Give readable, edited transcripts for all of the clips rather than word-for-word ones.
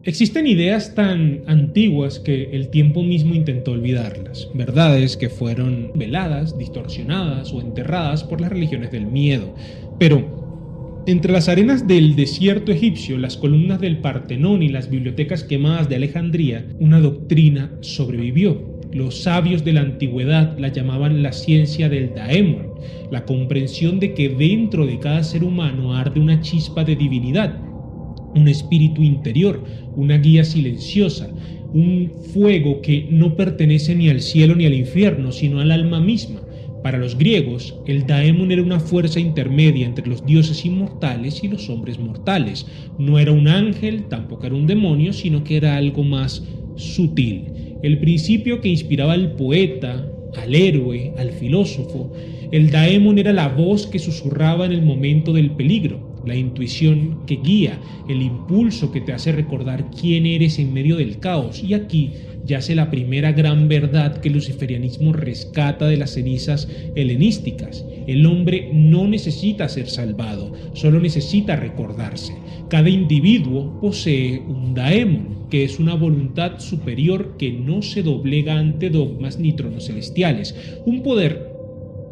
Existen ideas tan antiguas que el tiempo mismo intentó olvidarlas, verdades que fueron veladas, distorsionadas o enterradas por las religiones del miedo. Pero entre las arenas del desierto egipcio, las columnas del Partenón y las bibliotecas quemadas de Alejandría, una doctrina sobrevivió. Los sabios de la antigüedad la llamaban la ciencia del daemon, la comprensión de que dentro de cada ser humano arde una chispa de divinidad, un espíritu interior, una guía silenciosa, un fuego que no pertenece ni al cielo ni al infierno, sino al alma misma. Para los griegos, el daemon era una fuerza intermedia entre los dioses inmortales y los hombres mortales. No era un ángel, tampoco era un demonio, sino que era algo más sutil. El principio que inspiraba al poeta, al héroe, al filósofo. El daemon era la voz que susurraba en el momento del peligro, la intuición que guía, el impulso que te hace recordar quién eres en medio del caos. Y aquí yace la primera gran verdad que el luciferianismo rescata de las cenizas helenísticas. El hombre no necesita ser salvado, solo necesita recordarse. Cada individuo posee un daemon, que es una voluntad superior que no se doblega ante dogmas ni tronos celestiales, un poder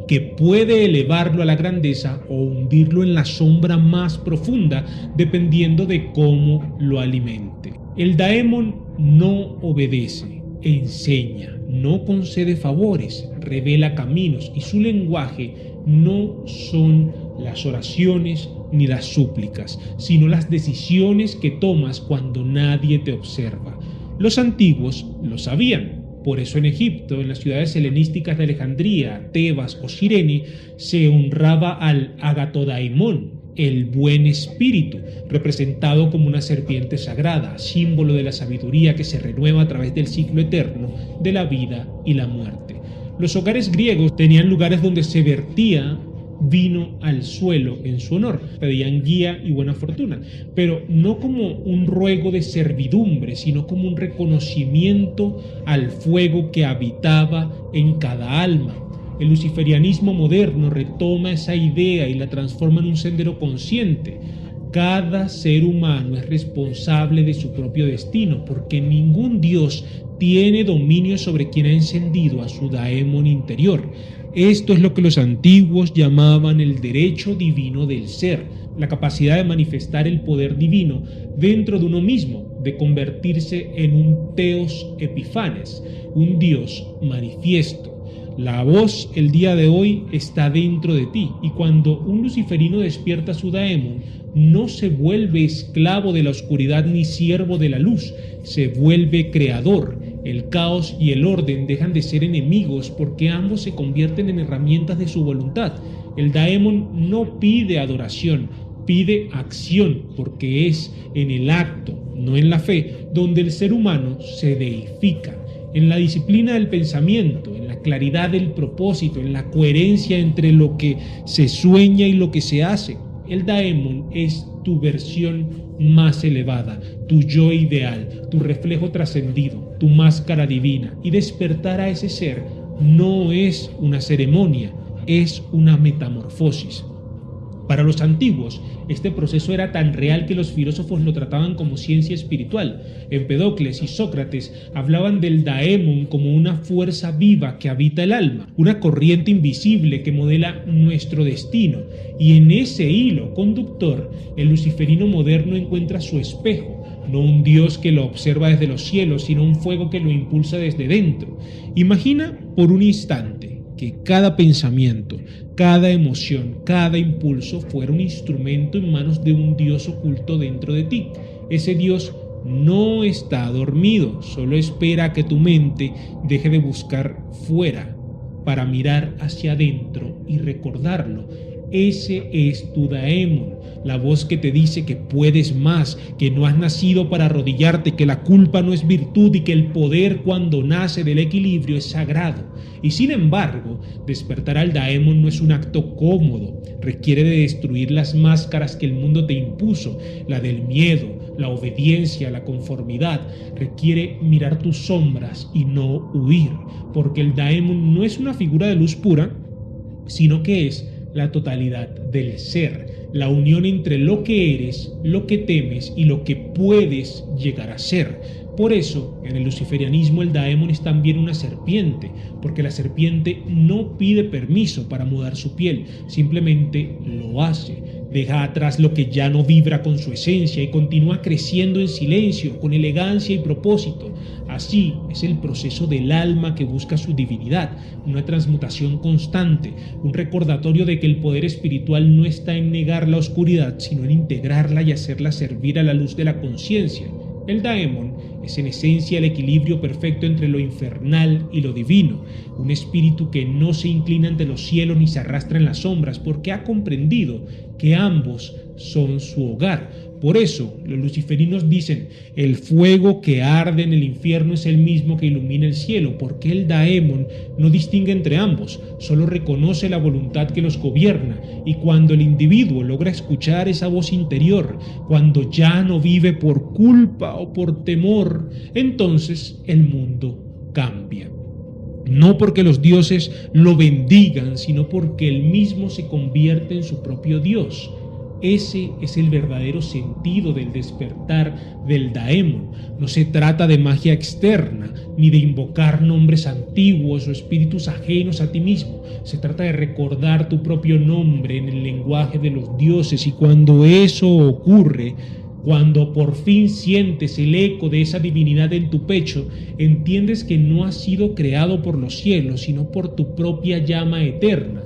que puede elevarlo a la grandeza o hundirlo en la sombra más profunda, dependiendo de cómo lo alimente. El daemon no obedece, enseña, no concede favores, revela caminos, y su lenguaje no son las oraciones ni las súplicas, sino las decisiones que tomas cuando nadie te observa. Los antiguos lo sabían. Por eso en Egipto, en las ciudades helenísticas de Alejandría, Tebas o Cirene, se honraba al Agatodaimón, el buen espíritu, representado como una serpiente sagrada, símbolo de la sabiduría que se renueva a través del ciclo eterno de la vida y la muerte. Los hogares griegos tenían lugares donde se vertía vino al suelo en su honor, pedían guía y buena fortuna, pero no como un ruego de servidumbre, sino como un reconocimiento al fuego que habitaba en cada alma. El luciferianismo moderno retoma esa idea y la transforma en un sendero consciente. Cada ser humano es responsable de su propio destino, porque ningún dios tiene dominio sobre quien ha encendido a su daemon interior. Esto es lo que los antiguos llamaban el derecho divino del ser, la capacidad de manifestar el poder divino dentro de uno mismo, de convertirse en un Theos Epifanes, un Dios manifiesto. La voz el día de hoy está dentro de ti, y cuando un luciferino despierta su daemon, no se vuelve esclavo de la oscuridad ni siervo de la luz, se vuelve creador. El caos y el orden dejan de ser enemigos porque ambos se convierten en herramientas de su voluntad. El daemon no pide adoración, pide acción, porque es en el acto, no en la fe, donde el ser humano se deifica. En la disciplina del pensamiento, en la claridad del propósito, en la coherencia entre lo que se sueña y lo que se hace. El daemon es tu versión más elevada, tu yo ideal, tu reflejo trascendido, tu máscara divina. Y despertar a ese ser no es una ceremonia, es una metamorfosis. Para los antiguos, este proceso era tan real que los filósofos lo trataban como ciencia espiritual. Empedocles y Sócrates hablaban del daemon como una fuerza viva que habita el alma, una corriente invisible que modela nuestro destino. Y en ese hilo conductor, el luciferino moderno encuentra su espejo, no un Dios que lo observa desde los cielos, sino un fuego que lo impulsa desde dentro. Imagina por un instante que cada pensamiento, cada emoción, cada impulso fuera un instrumento en manos de un Dios oculto dentro de ti. Ese Dios no está dormido, solo espera a que tu mente deje de buscar fuera para mirar hacia adentro y recordarlo. Ese es tu daemon, la voz que te dice que puedes más, que no has nacido para arrodillarte, que la culpa no es virtud y que el poder cuando nace del equilibrio es sagrado. Y sin embargo, despertar al daemon no es un acto cómodo, requiere de destruir las máscaras que el mundo te impuso, la del miedo, la obediencia, la conformidad. Requiere mirar tus sombras y no huir, porque el daemon no es una figura de luz pura, sino que es la totalidad del ser. la unión entre lo que eres, lo que temes y lo que puedes llegar a ser. Por eso, en el luciferianismo el daemon es también una serpiente, porque la serpiente no pide permiso para mudar su piel, simplemente lo hace. Deja atrás lo que ya no vibra con su esencia y continúa creciendo en silencio, con elegancia y propósito. Así es el proceso del alma que busca su divinidad, una transmutación constante, un recordatorio de que el poder espiritual no está en negar la oscuridad, sino en integrarla y hacerla servir a la luz de la conciencia. El daemon es en esencia el equilibrio perfecto entre lo infernal y lo divino, un espíritu que no se inclina ante los cielos ni se arrastra en las sombras, porque ha comprendido que ambos son su hogar. Por eso los luciferinos dicen: el fuego que arde en el infierno es el mismo que ilumina el cielo, porque el daemon no distingue entre ambos, solo reconoce la voluntad que los gobierna, y cuando el individuo logra escuchar esa voz interior, cuando ya no vive por culpa o por temor, entonces el mundo cambia. No porque los dioses lo bendigan, sino porque él mismo se convierte en su propio Dios. Ese es el verdadero sentido del despertar del daemon. No se trata de magia externa, ni de invocar nombres antiguos o espíritus ajenos a ti mismo. Se trata de recordar tu propio nombre en el lenguaje de los dioses, y cuando eso ocurre, cuando por fin sientes el eco de esa divinidad en tu pecho, entiendes que no has sido creado por los cielos, sino por tu propia llama eterna.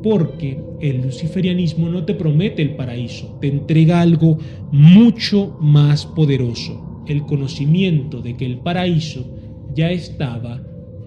Porque el luciferianismo no te promete el paraíso, te entrega algo mucho más poderoso: el conocimiento de que el paraíso ya estaba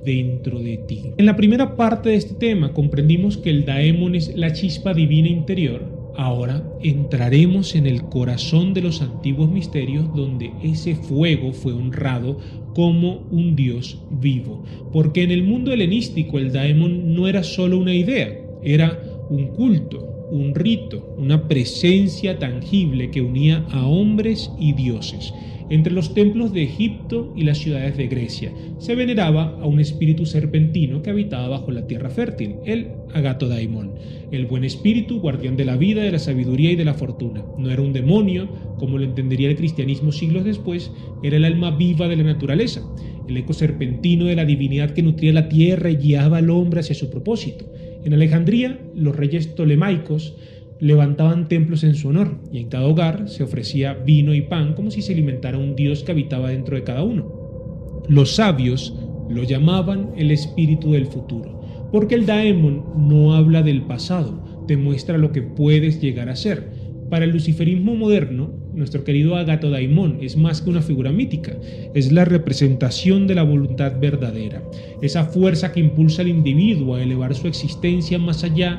dentro de ti. En la primera parte de este tema comprendimos que el daemon es la chispa divina interior. Ahora entraremos en el corazón de los antiguos misterios, donde ese fuego fue honrado como un dios vivo. Porque en el mundo helenístico el daemon no era solo una idea, era un culto, un rito, una presencia tangible que unía a hombres y dioses. Entre los templos de Egipto y las ciudades de Grecia se veneraba a un espíritu serpentino que habitaba bajo la tierra fértil, el Agatodaimon, el buen espíritu, guardián de la vida, de la sabiduría y de la fortuna. No era un demonio, como lo entendería el cristianismo siglos después, era el alma viva de la naturaleza, el eco serpentino de la divinidad que nutría la tierra y guiaba al hombre hacia su propósito. En Alejandría, los reyes ptolemaicos levantaban templos en su honor, y en cada hogar se ofrecía vino y pan como si se alimentara un dios que habitaba dentro de cada uno. Los sabios lo llamaban el espíritu del futuro, porque el daemon no habla del pasado, te muestra lo que puedes llegar a ser. Para el luciferismo moderno, nuestro querido Agatodaimon es más que una figura mítica, es la representación de la voluntad verdadera, esa fuerza que impulsa al individuo a elevar su existencia más allá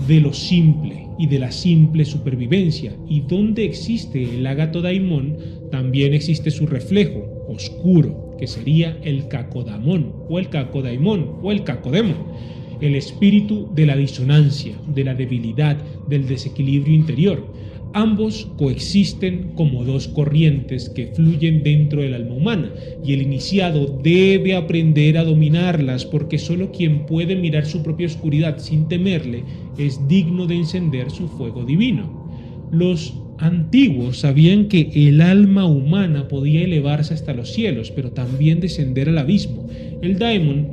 de lo simple y de la simple supervivencia. Y donde existe el Agatodaimon, también existe su reflejo oscuro, que sería el Cacodamon, o el Cacodaimon, o el Cacodemon, el espíritu de la disonancia, de la debilidad, del desequilibrio interior. Ambos coexisten como dos corrientes que fluyen dentro del alma humana, y el iniciado debe aprender a dominarlas, porque solo quien puede mirar su propia oscuridad sin temerle es digno de encender su fuego divino. Los antiguos sabían que el alma humana podía elevarse hasta los cielos, pero también descender al abismo. El daemon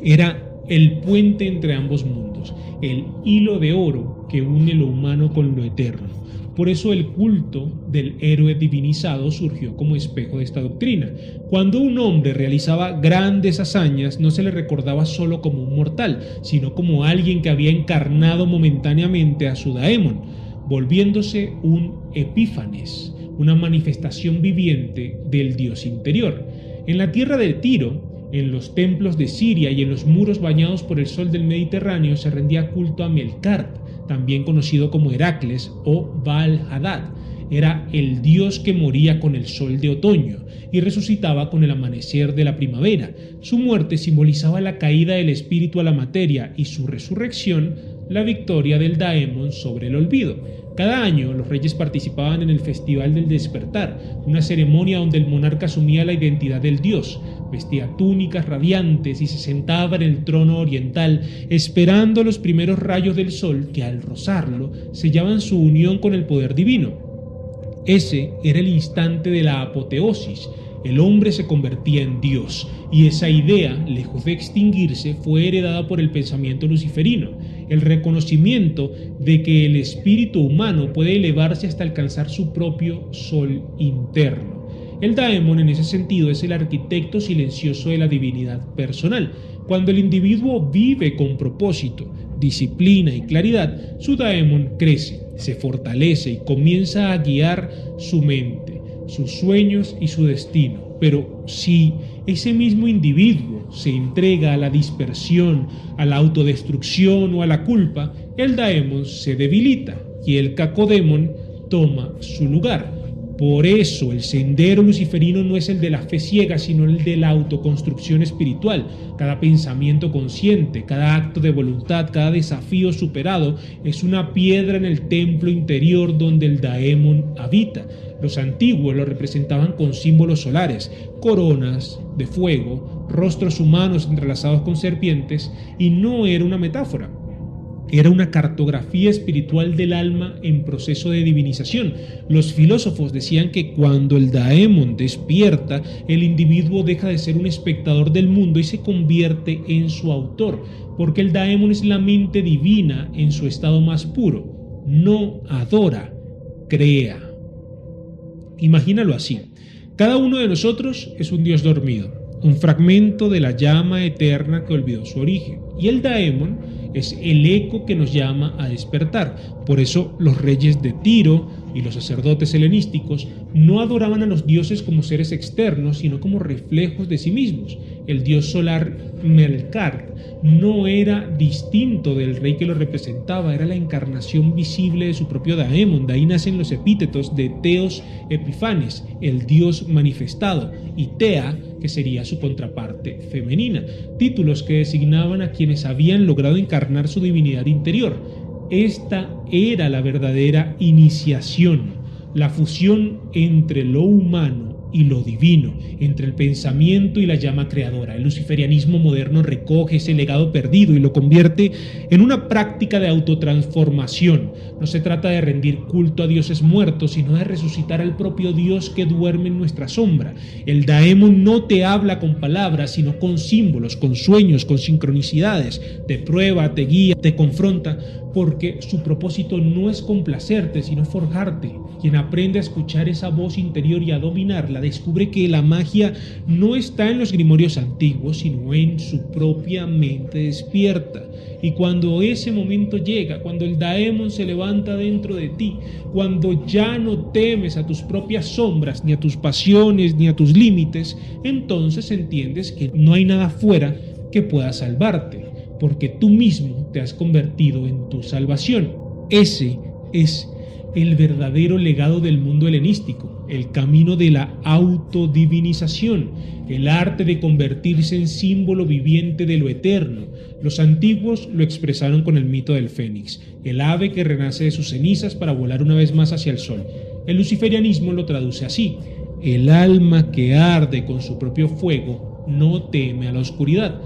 era el puente entre ambos mundos, el hilo de oro que une lo humano con lo eterno. Por eso el culto del héroe divinizado surgió como espejo de esta doctrina. Cuando un hombre realizaba grandes hazañas, no se le recordaba solo como un mortal, sino como alguien que había encarnado momentáneamente a su daemon, volviéndose un epífanes, una manifestación viviente del dios interior. En la tierra de Tiro, en los templos de Siria y en los muros bañados por el sol del Mediterráneo se rendía culto a Melkart, también conocido como Heracles o Baal-Hadad. Era el dios que moría con el sol de otoño y resucitaba con el amanecer de la primavera. Su muerte simbolizaba la caída del espíritu a la materia, y su resurrección la victoria del daemon sobre el olvido. Cada año los reyes participaban en el Festival del Despertar, una ceremonia donde el monarca asumía la identidad del dios, vestía túnicas radiantes y se sentaba en el trono oriental, esperando los primeros rayos del sol que al rozarlo sellaban su unión con el poder divino. Ese era el instante de la apoteosis. El hombre se convertía en Dios, y esa idea, lejos de extinguirse, fue heredada por el pensamiento luciferino, el reconocimiento de que el espíritu humano puede elevarse hasta alcanzar su propio sol interno. El daemon, en ese sentido, es el arquitecto silencioso de la divinidad personal. Cuando el individuo vive con propósito, disciplina y claridad, su daemon crece, se fortalece y comienza a guiar su mente, sus sueños y su destino. Pero si ese mismo individuo se entrega a la dispersión, a la autodestrucción o a la culpa, el daemon se debilita y el cacodemon toma su lugar. Por eso el sendero luciferino no es el de la fe ciega, sino el de la autoconstrucción espiritual. Cada pensamiento consciente, cada acto de voluntad, cada desafío superado es una piedra en el templo interior donde el daemon habita. Los antiguos lo representaban con símbolos solares, coronas de fuego, rostros humanos entrelazados con serpientes, y no era una metáfora. Era una cartografía espiritual del alma en proceso de divinización. Los filósofos decían que cuando el daemon despierta, el individuo deja de ser un espectador del mundo y se convierte en su autor, porque el daemon es la mente divina en su estado más puro. No adora, crea. Imagínalo así. Cada uno de nosotros es un dios dormido, un fragmento de la llama eterna que olvidó su origen. Y el daemon es el eco que nos llama a despertar. Por eso los reyes de Tiro y los sacerdotes helenísticos no adoraban a los dioses como seres externos, sino como reflejos de sí mismos. El dios solar Melkart no era distinto del rey que lo representaba, era la encarnación visible de su propio daemon. De ahí nacen los epítetos de Theos Epifanes, el dios manifestado, y Thea, que sería su contraparte femenina, títulos que designaban a quienes habían logrado encarnar su divinidad interior. Esta era la verdadera iniciación, la fusión entre lo humano y lo divino, entre el pensamiento y la llama creadora. El luciferianismo moderno recoge ese legado perdido y lo convierte en una práctica de autotransformación. No se trata de rendir culto a dioses muertos, sino de resucitar al propio Dios que duerme en nuestra sombra. El daemon no te habla con palabras, sino con símbolos, con sueños, con sincronicidades. Te prueba, te guía, te confronta, porque su propósito no es complacerte, sino forjarte. Quien aprende a escuchar esa voz interior y a dominarla, descubre que la magia no está en los grimorios antiguos, sino en su propia mente despierta. Y cuando ese momento llega, cuando el daemon se levanta dentro de ti, cuando ya no temes a tus propias sombras, ni a tus pasiones, ni a tus límites, entonces entiendes que no hay nada fuera que pueda salvarte, porque tú mismo te has convertido en tu salvación. Ese es el verdadero legado del mundo helenístico, el camino de la autodivinización, el arte de convertirse en símbolo viviente de lo eterno. Los antiguos lo expresaron con el mito del fénix, el ave que renace de sus cenizas para volar una vez más hacia el sol. El luciferianismo lo traduce así: el alma que arde con su propio fuego no teme a la oscuridad.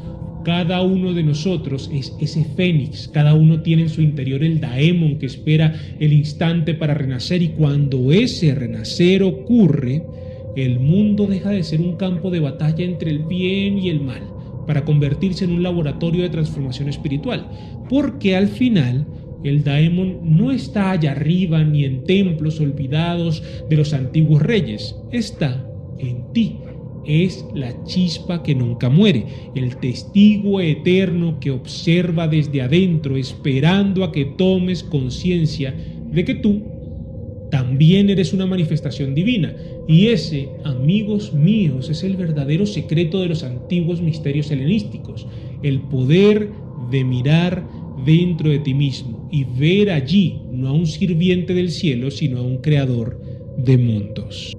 Cada uno de nosotros es ese fénix, cada uno tiene en su interior el daemon que espera el instante para renacer, y cuando ese renacer ocurre, el mundo deja de ser un campo de batalla entre el bien y el mal, para convertirse en un laboratorio de transformación espiritual, porque al final el daemon no está allá arriba ni en templos olvidados de los antiguos reyes, está en ti. Es la chispa que nunca muere, el testigo eterno que observa desde adentro, esperando a que tomes conciencia de que tú también eres una manifestación divina. Y ese, amigos míos, es el verdadero secreto de los antiguos misterios helenísticos, el poder de mirar dentro de ti mismo y ver allí no a un sirviente del cielo, sino a un creador de mundos.